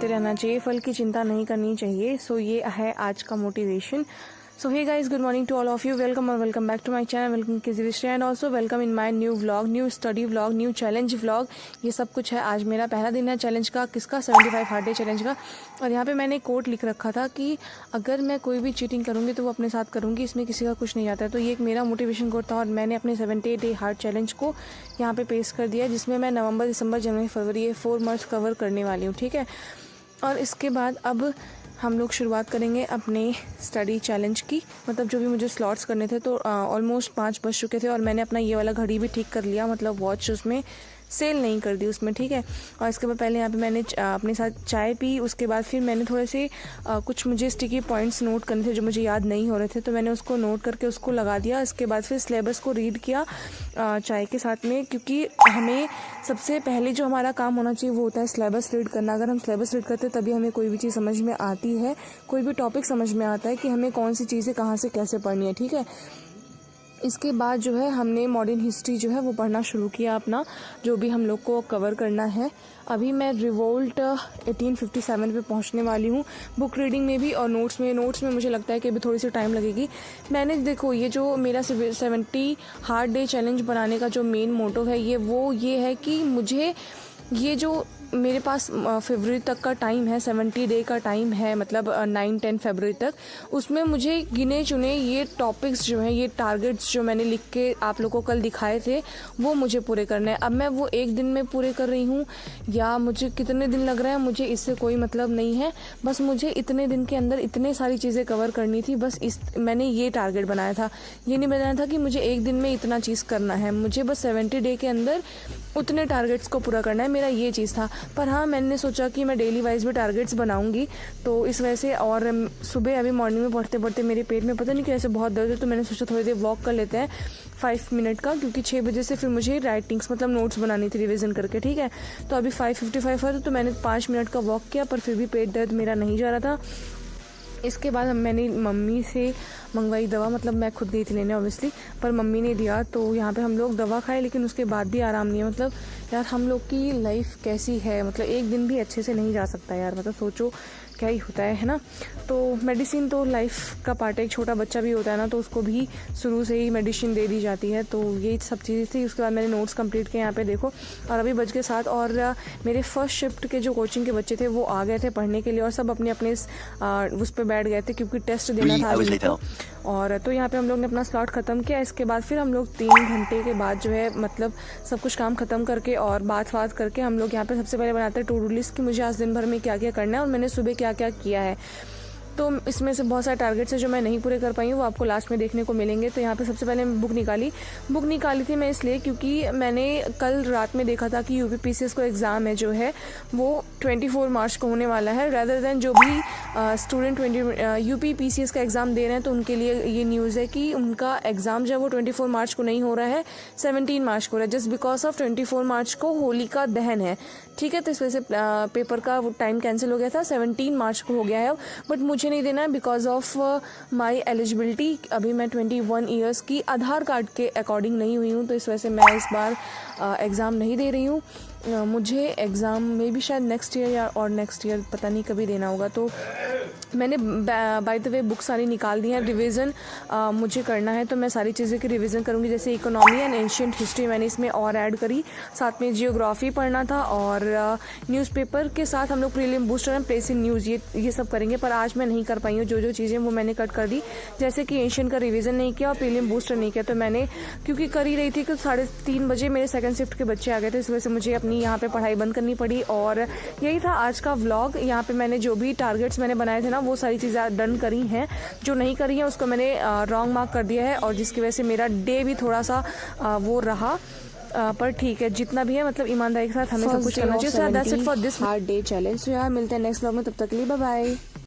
करते रहना चाहिए, फल की चिंता नहीं करनी चाहिए। सो ये है आज का motivation. So hey guys, good morning to all of you. Welcome और welcome back to my channel, welcome किसी and also welcome in my new vlog, new study vlog, new challenge vlog. ये सब कुछ है। आज मेरा पहला दिन है चैलेंज का। किसका? 75 हार्ड डे चैलेंज का। और यहाँ पे मैंने कोट लिख रखा था कि अगर मैं कोई भी चीटिंग करूँगी तो वो अपने साथ करूँगी, इसमें किसी का कुछ नहीं आता है। तो ये एक मेरा मोटिवेशन कोट था और मैंने अपने 70 डे हार्ड चैलेंज को यहाँ पे पेश कर दिया, जिसमें मैं नवंबर, दिसंबर, जनवरी, फरवरी, ये 4 मंथ्स कवर करने वाली हूँ। ठीक है। और इसके बाद अब हम लोग शुरुआत करेंगे अपने स्टडी चैलेंज की। मतलब जो भी मुझे स्लॉट्स करने थे, तो ऑलमोस्ट 5 बज चुके थे और मैंने अपना ये वाला घड़ी भी ठीक कर लिया, मतलब वॉच उसमें सेल नहीं कर दी उसमें। ठीक है। और इसके बाद पहले यहाँ पे मैंने अपने साथ चाय पी। उसके बाद फिर मैंने थोड़े से कुछ मुझे स्टिकी पॉइंट्स नोट करने थे जो मुझे याद नहीं हो रहे थे, तो मैंने उसको नोट करके उसको लगा दिया। इसके बाद फिर सिलेबस को रीड किया चाय के साथ में, क्योंकि हमें सबसे पहले जो हमारा काम होना चाहिए वो होता है सिलेबस रीड करना। अगर हम सिलेबस रीड करते हैं तभी हमें कोई भी चीज़ समझ में आती है, कोई भी टॉपिक समझ में आता है कि हमें कौन सी चीज़ें कहाँ से कैसे पढ़नी है। ठीक है। इसके बाद जो है हमने मॉडर्न हिस्ट्री जो है वो पढ़ना शुरू किया अपना, जो भी हम लोग को कवर करना है। अभी मैं रिवोल्ट 1857 पे पहुंचने वाली हूँ, बुक रीडिंग में भी और नोट्स में मुझे लगता है कि अभी थोड़ी सी टाइम लगेगी। मैंने देखो, ये जो मेरा 70 हार्ड डे चैलेंज बनाने का जो मेन मोटो है ये है कि मुझे ये जो मेरे पास फरवरी तक का टाइम है, 70 डे का टाइम है, मतलब 9-10 फरवरी तक, उसमें मुझे गिने चुने ये टॉपिक्स जो हैं, ये टारगेट्स जो मैंने लिख के आप लोगों को कल दिखाए थे, वो मुझे पूरे करने हैं। अब मैं वो एक दिन में पूरे कर रही हूँ या मुझे कितने दिन लग रहे हैं, मुझे इससे कोई मतलब नहीं है। बस मुझे इतने दिन के अंदर इतने सारी चीज़ें कवर करनी थी, बस मैंने ये टारगेट बनाया था। ये नहीं बनाया था कि मुझे एक दिन में इतना चीज़ करना है, मुझे बस 70 डे के अंदर उतने टारगेट्स को पूरा करना है, मेरा ये चीज़ था। पर हाँ, मैंने सोचा कि मैं डेली वाइज भी टारगेट्स बनाऊंगी, तो इस वजह से। और सुबह अभी मॉर्निंग में पढ़ते पढ़ते मेरे पेट में पता नहीं कैसे बहुत दर्द है, तो मैंने सोचा थोड़ी देर वॉक कर लेते हैं 5 मिनट का, क्योंकि 6 बजे से फिर मुझे राइटिंग्स मतलब नोट्स बनानी थी रिवीजन करके। ठीक है। तो अभी 5:55 है, तो मैंने 5 मिनट का वॉक किया, पर फिर भी पेट दर्द मेरा नहीं जा रहा था। इसके बाद मैंने मम्मी से मंगवाई दवा, मतलब मैं खुद गई थी लेने ऑब्वियसली, पर मम्मी ने दिया। तो यहाँ पे हम लोग दवा खाए, लेकिन उसके बाद भी आराम नहीं है। मतलब यार, हम लोग की लाइफ कैसी है, मतलब एक दिन भी अच्छे से नहीं जा सकता यार। मतलब सोचो क्या ही होता है ना। तो मेडिसिन तो लाइफ का पार्ट है, एक छोटा बच्चा भी होता है ना, तो उसको भी शुरू से ही मेडिसिन दे दी जाती है। तो ये सब चीज़ें थी। उसके बाद मैंने नोट्स कंप्लीट किए यहाँ पे देखो, और अभी बज के 7। और मेरे फर्स्ट शिफ्ट के जो कोचिंग के बच्चे थे वो आ गए थे पढ़ने के लिए, और सब अपने अपने उस पर बैठ गए थे, क्योंकि टेस्ट देना था आज उनको। और तो यहाँ पे हम लोग ने अपना स्लॉट ख़त्म किया। इसके बाद फिर हम लोग 3 घंटे के बाद जो है, मतलब सब कुछ काम ख़त्म करके और बात करके हम लोग यहाँ पे सबसे पहले बनाते हैं टू डू लिस्ट कि मुझे आज दिन भर में क्या क्या करना है और मैंने सुबह क्या क्या किया है। तो इसमें से बहुत सारे टारगेट्स है जो मैं नहीं पूरे कर पाई हूँ, वो आपको लास्ट में देखने को मिलेंगे। तो यहाँ पे सबसे पहले मैं बुक निकाली थी मैं इसलिए क्योंकि मैंने कल रात में देखा था कि यूपीपीसीएस को एग्ज़ाम है जो है वो 24 मार्च को होने वाला है। रैदर देन जो भी स्टूडेंट यूपीपीसीएस का एग्ज़ाम दे रहे हैं, तो उनके लिए ये न्यूज़ है कि उनका एग्ज़ाम जो है वो 24 मार्च को नहीं हो रहा है, 17 मार्च को हो रहा है, जस्ट बिकॉज ऑफ 24 मार्च को होलिका दहन है। ठीक है। तो इस वजह से पेपर का वो टाइम कैंसिल हो गया था, 17 मार्च को हो गया है। बट मुझे नहीं देना है बिकॉज ऑफ माई एलिजिबिलिटी। अभी मैं 21 ईयर्स की आधार कार्ड के अकॉर्डिंग नहीं हुई हूँ, तो इस वजह से मैं इस बार एग्ज़ाम नहीं दे रही हूँ। मुझे एग्ज़ाम में भी शायद नेक्स्ट ईयर या और नेक्स्ट ईयर पता नहीं कभी देना होगा। तो मैंने बाय द वे बुक सारी निकाल दी हैं। रिवीजन मुझे करना है, तो मैं सारी चीज़ें की रिवीजन करूँगी, जैसे इकोनॉमी एंड एंशिएंट हिस्ट्री मैंने इसमें और ऐड करी, साथ में जियोग्राफी पढ़ना था, और न्यूज़पेपर के साथ हम लोग prelim booster and place in news ये सब करेंगे। पर आज मैं नहीं कर पाई हूँ, जो चीज़ें वो मैंने कट कर दी, जैसे कि एंशिएंट का रिवीजन नहीं किया और प्रीलिम बूस्टर नहीं किया। तो मैंने क्योंकि कर ही रही थी कि 3:30 बजे मेरे सेकंड शिफ्ट के बच्चे आ गए थे, इस वजह से मुझे अपनी यहाँ पे पढ़ाई बंद करनी पड़ी। और यही था आज का व्लॉग। यहाँ पे मैंने जो भी टारगेट्स मैंने बनाए थे ना, वो सारी चीज़ें डन करी हैं। जो नहीं करी हैं उसको मैंने रॉन्ग मार्क कर दिया है, और जिसकी वजह से मेरा डे भी थोड़ा सा वो रहा। पर ठीक है, जितना भी है, मतलब ईमानदारी के साथ हमें सब कुछ करना चाहिए। So that's it for this hard day challenge. तो यार मिलते हैं नेक्स्ट व्लॉग में, तब तक के लिए बाय बाय।